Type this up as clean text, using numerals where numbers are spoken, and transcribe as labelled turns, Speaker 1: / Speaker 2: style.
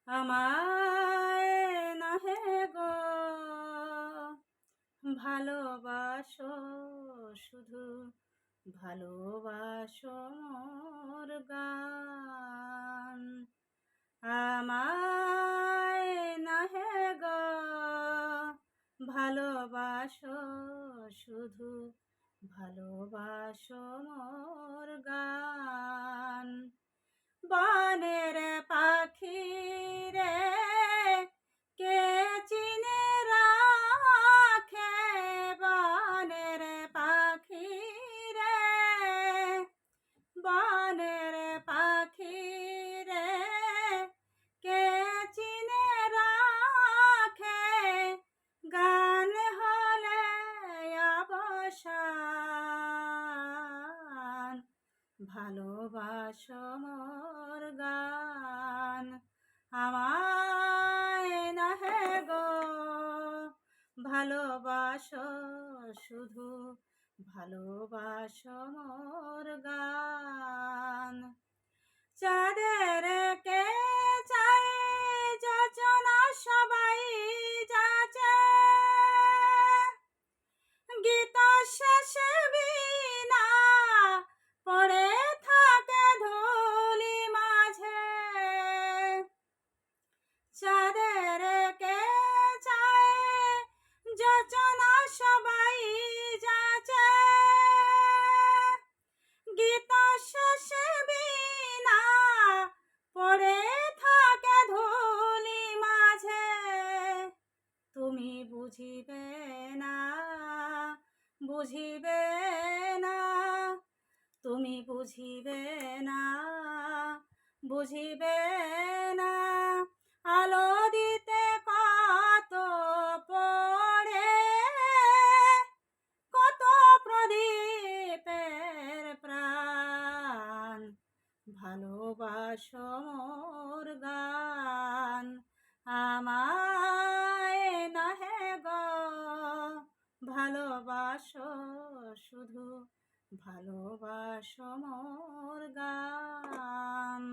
Speaker 1: আমায় নাহে গো ভালোবাসো, শুধু ভালোবাসো মোর গান। আমায় নাহে গো ভালোবাসো, শুধু ভালোবাসো মোর গান। বনের পাখি রে কে চিনে রাখে, বনের পাখি রে, বনের পাখি রে কে চিনে রাখে, গান হলে অবসান। ভালোবাসো মোর গান। আমায় নাহে গো ভালোবাসো, শুধু ভালোবাসো মোর গান। চাঁদের কে চাই যোজনা সবাই যাচে, গীত শেষে বিনা পড়ে থাকে ধুলি মাঝে। চাঁদের কে চায় যোজনা সবাই যাচে, গীত শেষে বিনা পড়ে থাকে ধুলি মাঝে। তুমি বুঝিবে না, বুঝিবে না, তুমি বুঝিবে না, বুঝিবে না। আলো দিতে কত পড়ে, কত প্রদীপের প্রাণ। ভালোবাসো মোর গান। আমায় নাহে গো ভালোবাসো, শুধু ভালোবাসো মোর গান।